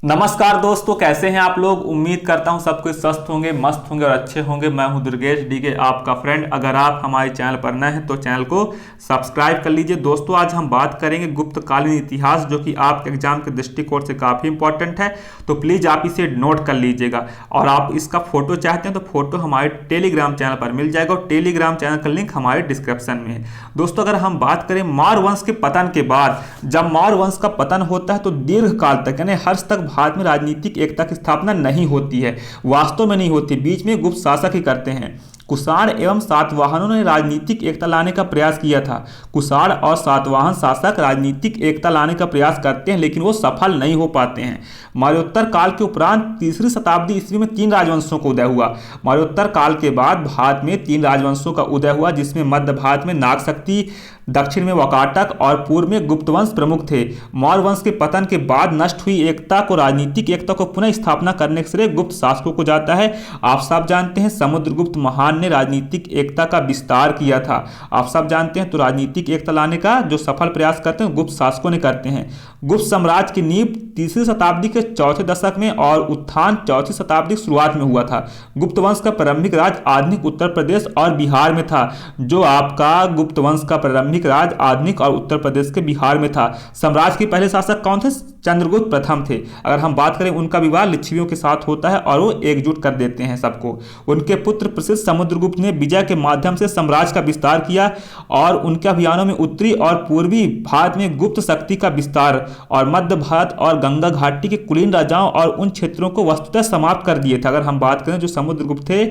नमस्कार दोस्तों, कैसे हैं आप लोग। उम्मीद करता हूं सब कुछ स्वस्थ होंगे, मस्त होंगे और अच्छे होंगे। मैं हूं दुर्गेश डीके, आपका फ्रेंड। अगर आप हमारे चैनल पर नए हैं तो चैनल को सब्सक्राइब कर लीजिए। दोस्तों, आज हम बात करेंगे गुप्तकालीन इतिहास, जो कि आपके एग्जाम के दृष्टिकोण से काफ़ी इंपॉर्टेंट है। तो प्लीज़ आप इसे नोट कर लीजिएगा। और आप इसका फोटो चाहते हैं तो फोटो हमारे टेलीग्राम चैनल पर मिल जाएगा और टेलीग्राम चैनल का लिंक हमारे डिस्क्रिप्शन में है। दोस्तों, अगर हम बात करें मौर्य वंश के पतन के बाद, जब मौर्य वंश का पतन होता है तो दीर्घ काल तक यानी हर्ष तक भारत में राजनीतिक एकता की स्थापना नहीं होती है। वास्तव में नहीं होती, बीच में गुप्त शासक ही करते हैं। कुषाण एवं सातवाहनों ने राजनीतिक एकता लाने का प्रयास किया था। कुषाण और सातवाहन शासक राजनीतिक एकता लाने का प्रयास करते हैं, लेकिन वो सफल नहीं हो पाते हैं। मौर्योत्तर काल के उपरांत तीसरी शताब्दी ईस्वी में 3 राजवंशों का उदय हुआ। मौर्योत्तर काल के बाद भारत में 3 राजवंशों का उदय हुआ, जिसमें मध्य भारत में नागशक्ति, दक्षिण में वाकाटक और पूर्व में गुप्त वंश प्रमुख थे। मौर्य वंश के पतन के बाद नष्ट हुई एकता को, राजनीतिक एकता को पुनः स्थापना करने के श्रेय गुप्त शासकों को जाता है। आप सब जानते हैं समुद्रगुप्त महान ने राजनीतिक एकता का विस्तार किया था। आप सब जानते हैं, तो राजनीतिक एकता लाने का जो सफल प्रयास करते हैं गुप्त शासकों ने करते हैं। गुप्त साम्राज्य की नींव तीसरी शताब्दी के चौथे दशक में और उत्थान चौथी शताब्दी की शुरुआत में हुआ था। गुप्त वंश का प्रारंभिक राज आधुनिक उत्तर प्रदेश और बिहार में था। जो आपका गुप्त वंश का प्रारंभिक राज आधुनिक और उत्तर प्रदेश के बिहार में था। साम्राज्य के पहले शासक कौन थे? चंद्रगुप्त प्रथम थे। अगर हम बात करें, उनका विवाह लिच्छवियों के साथ होता है और वो एकजुट कर देते हैं सबको। उनके पुत्र प्रसिद्ध समुद्रगुप्त ने विजय के माध्यम से साम्राज्य का विस्तार किया और उनके अभियानों में उत्तरी और पूर्वी भारत में गुप्त शक्ति का विस्तार और मध्य भारत और गंगा घाटी के कुलीन राजाओं और उन क्षेत्रों को वस्तुतः समाप्त कर दिए थे। अगर हम बात करें जो समुद्रगुप्त थे,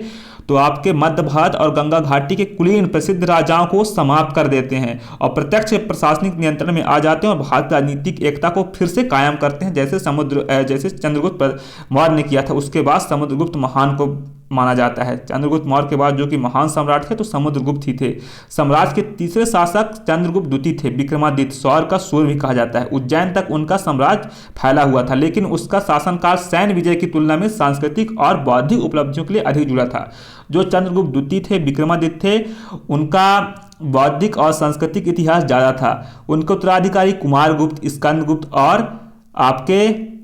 तो आपके मध्य भारत और गंगा घाटी के कुलीन प्रसिद्ध राजाओं को समाप्त कर देते हैं और प्रत्यक्ष प्रशासनिक नियंत्रण में आ जाते हैं और भारत राजनीतिक एकता को फिर से कायम करते हैं, जैसे चंद्रगुप्त मौर्य ने किया था। उसके बाद समुद्रगुप्त महान को माना जाता है। चंद्रगुप्त मौर्य के बाद जो कि महान सम्राट थे तो समुद्रगुप्त ही थे। साम्राज्य के तीसरे शासक चंद्रगुप्त द्वितीय थे। विक्रमादित्य, सौर का सूर्य भी कहा जाता है। उज्जैन तक उनका साम्राज्य फैला हुआ था, लेकिन उसका शासनकाल सैन्य विजय की तुलना में सांस्कृतिक और बौद्धिक उपलब्धियों के लिए अधिक जुड़ा था। जो चंद्रगुप्त द्वितीय थे, विक्रमादित्य थे, उनका बौद्धिक और सांस्कृतिक इतिहास ज़्यादा था। उनके उत्तराधिकारी कुमारगुप्त, स्कंदगुप्त और आपके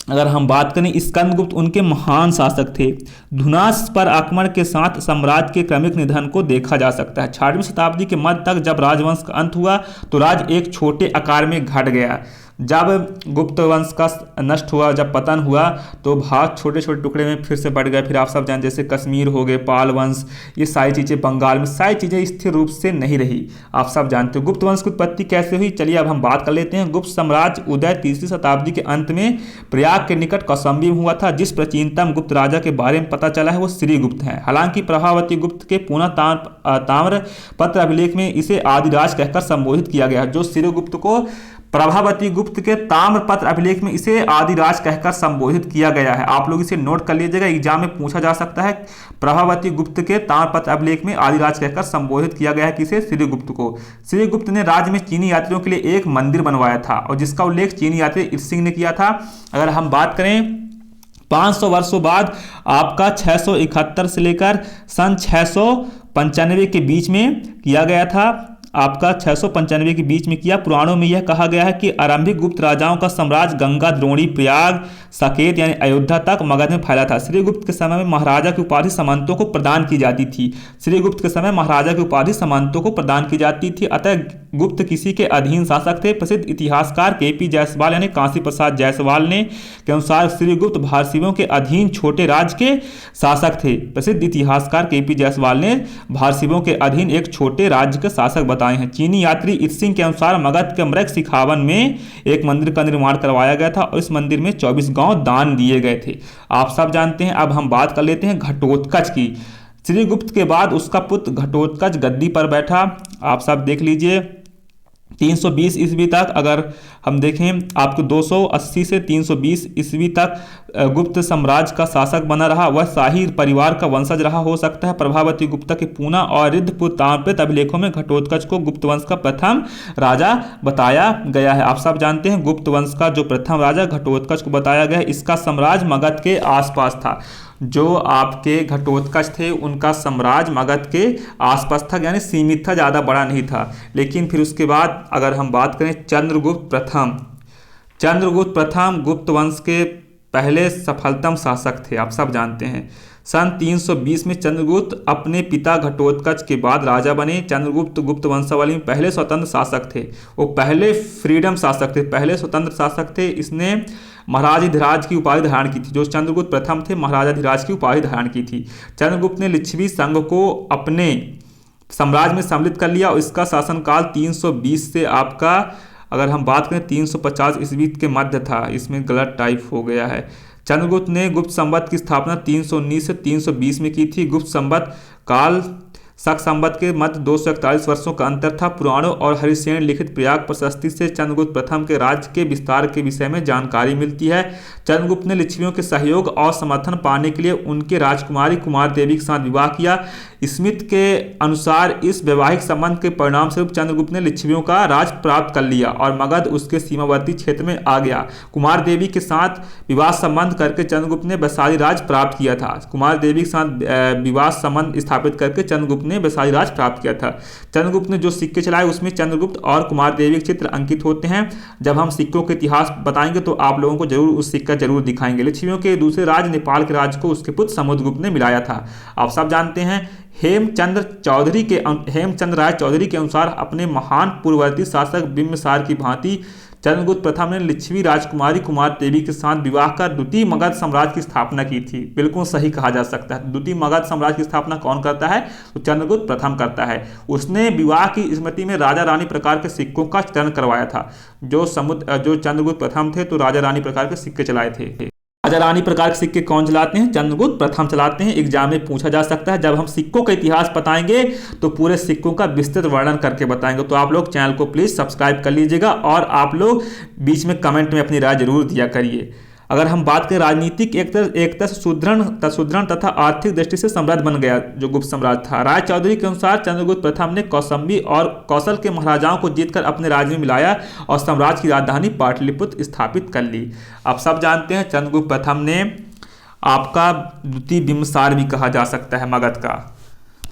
अगर हम बात करें स्कंदगुप्त, उनके महान शासक थे। धुनास पर आक्रमण के साथ साम्राज्य के क्रमिक निधन को देखा जा सकता है। 6वीं शताब्दी के मध्य तक जब राजवंश का अंत हुआ तो राज्य एक छोटे आकार में घट गया। जब गुप्त वंश का नष्ट हुआ, जब पतन हुआ, तो भारत छोटे छोटे टुकड़े में फिर से बढ़ गए। फिर आप सब जानते जैसे कश्मीर हो गए, पाल वंश, ये सारी चीज़ें, बंगाल में सारी चीज़ें स्थिर रूप से नहीं रही। आप सब जानते हो गुप्त वंश की उत्पत्ति कैसे हुई। चलिए अब हम बात कर लेते हैं। गुप्त साम्राज्य उदय तीसरी शताब्दी के अंत में प्रयाग के निकट कौशाम्बी में हुआ था। जिस प्राचीनतम गुप्त राजा के बारे में पता चला है वो श्रीगुप्त हैं। हालांकि प्रभावती गुप्त के पुनः ताम्रपत्र अभिलेख में इसे आदिराज कहकर संबोधित किया गया। जो श्रीगुप्त को प्रभावती गुप्त के ताम्रपत्र अभिलेख में इसे आदिराज कहकर संबोधित किया गया है। आप लोग इसे नोट कर लीजिएगा, एग्जाम में पूछा जा सकता है। प्रभावती गुप्त के ताम्रपत्र अभिलेख में आदिराज कहकर संबोधित किया गया है किसे? श्रीगुप्त को। श्रीगुप्त ने राज्य में चीनी यात्रियों के लिए एक मंदिर बनवाया था और जिसका उल्लेख चीनी यात्री इरसिंह ने किया था। अगर हम बात करें 500 वर्षों बाद, आपका 671 से लेकर सन 695 के बीच में किया गया था। आपका 695 के बीच में किया। पुराणों में यह कहा गया है कि आरंभिक गुप्त राजाओं का साम्राज्य गंगा, द्रोणी, प्रयाग, साकेत यानी अयोध्या तक मगध में फैला था। श्रीगुप्त के समय में महाराजा की उपाधि सामंतों को प्रदान की जाती थी। श्रीगुप्त के समय महाराजा की उपाधि सामंतों को प्रदान की जाती थी, अतः गुप्त किसी के अधीन शासक थे। प्रसिद्ध इतिहासकार के.पी. जायसवाल यानी काशी प्रसाद जायसवाल ने के अनुसार श्रीगुप्त भारतीयों के अधीन छोटे राज्य के शासक थे। प्रसिद्ध इतिहासकार के.पी. जायसवाल ने भारतीयों के अधीन एक छोटे राज्य के शासक बताए हैं। चीनी यात्री इरसिंह के अनुसार मगध के मृग सिखावन में एक मंदिर का निर्माण करवाया गया था और इस मंदिर में 24 गांव दान दिए गए थे। आप सब जानते हैं। अब हम बात कर लेते हैं घटोत्कच की। श्रीगुप्त के बाद उसका पुत्र घटोत्कच गद्दी पर बैठा। आप सब देख लीजिए 320 ईस्वी तक अगर हम देखें, आपको 280 से 320 ईस्वी तक गुप्त साम्राज्य का शासक बना रहा। वह शाही परिवार का वंशज रहा हो सकता है। प्रभावती गुप्ता के पूना और रिद्धपुर ताम्रपत्र अभिलेखों में घटोत्कच को गुप्त वंश का प्रथम राजा बताया गया है। आप सब जानते हैं गुप्त वंश का जो प्रथम राजा घटोत्कच को बताया गया है। इसका साम्राज्य मगध के आसपास था। जो आपके घटोत्कच थे उनका साम्राज्य मगध के आसपास था, यानी सीमित था, ज़्यादा बड़ा नहीं था। लेकिन फिर उसके बाद अगर हम बात करें चंद्रगुप्त प्रथम गुप्त वंश के पहले सफलतम शासक थे, आप सब जानते हैं। सन 320 में चंद्रगुप्त अपने पिता घटोत्कच के बाद राजा बने। चंद्रगुप्त गुप्त वंशावली में पहले स्वतंत्र शासक थे, वो पहले फ्रीडम शासक थे, पहले स्वतंत्र शासक थे। इसने महाराजाधिराज की उपाधि धारण की थी। जो चंद्रगुप्त प्रथम थे, महाराजाधिराज की उपाधि धारण की थी। चंद्रगुप्त ने लिच्छवी संघ को अपने साम्राज्य में सम्मिलित कर लिया और इसका शासनकाल 320 से आपका, अगर हम बात करें 350 ईस्वी के मध्य था, इसमें गलत टाइप हो गया है। चंद्रगुप्त ने गुप्त संवत की स्थापना 319 से 320 में की थी। गुप्त संवत काल शक संवत के मध्य 241 वर्षों का अंतर था। पुराणों और हरिसेन लिखित प्रयाग प्रशस्ति से चंद्रगुप्त प्रथम के राज्य के विस्तार के विषय में जानकारी मिलती है। चंद्रगुप्त ने लिच्छवियों के सहयोग और समर्थन पाने के लिए उनके राजकुमारी कुमार देवी के साथ विवाह किया। स्मिथ के अनुसार इस वैवाहिक संबंध के परिणाम स्वरूप चंद्रगुप्त ने लिच्छवियों का राज प्राप्त कर लिया और मगध उसके सीमावर्ती क्षेत्र में आ गया। कुमार देवी के साथ विवाह संबंध करके चंद्रगुप्त ने वैशाली राज प्राप्त किया था। कुमार देवी के साथ विवाह संबंध स्थापित करके चंद्रगुप्त ने वैशाली राज प्राप्त किया था। चंद्रगुप्त ने जो सिक्के चलाए उसमें चंद्रगुप्त और कुमार देवी के चित्र अंकित होते हैं। जब हम सिक्कों के इतिहास बताएंगे तो आप लोगों को जरूर उस सिक्का जरूर दिखाएंगे। लिच्छवियों के दूसरे राज नेपाल के राज को उसके पुत्र समुद्रगुप्त ने मिलाया था। आप सब जानते हैं। हेमचंद्र राय चौधरी के अनुसार अपने महान पूर्ववर्ती शासक बिंबिसार की भांति चंद्रगुप्त प्रथम ने लिच्छवी राजकुमारी कुमार देवी के साथ विवाह कर द्वितीय मगध साम्राज्य की स्थापना की थी। बिल्कुल सही कहा जा सकता है। द्वितीय मगध साम्राज्य की स्थापना कौन करता है? तो चंद्रगुप्त प्रथम करता है। उसने विवाह की स्मृति में राजा रानी प्रकार के सिक्कों का चलन करवाया था। जो चंद्रगुप्त प्रथम थे तो राजा रानी प्रकार के सिक्के चलाए थे। राजा रानी प्रकार के सिक्के कौन चलाते हैं? चंद्रगुप्त प्रथम चलाते हैं। एग्जाम में पूछा जा सकता है। जब हम सिक्कों का इतिहास बताएंगे तो पूरे सिक्कों का विस्तृत वर्णन करके बताएंगे। तो आप लोग चैनल को प्लीज सब्सक्राइब कर लीजिएगा और आप लोग बीच में कमेंट में अपनी राय जरूर दिया करिए। अगर हम बात करें राजनीतिक एकता से सुदृढ़ तथा आर्थिक दृष्टि से समृद्ध बन गया जो गुप्त साम्राज्य था। राय चौधरी के अनुसार चंद्रगुप्त प्रथम ने कौसंबी और कौशल के महाराजाओं को जीतकर अपने राज्य में मिलाया और साम्राज्य की राजधानी पाटलिपुत्र स्थापित कर ली। आप सब जानते हैं चंद्रगुप्त प्रथम ने आपका द्वितीय बिंबिसार भी कहा जा सकता है मगध का।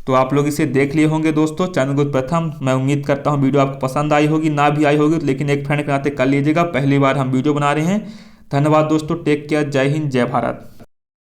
तो आप लोग इसे देख लिए होंगे दोस्तों, चंद्रगुप्त प्रथम। मैं उम्मीद करता हूँ वीडियो आपको पसंद आई होगी, ना भी आई होगी लेकिन एक फ्रेंड के नाते कर लीजिएगा। पहली बार हम वीडियो बना रहे हैं। धन्यवाद दोस्तों। Take care. जय हिंद, जय भारत।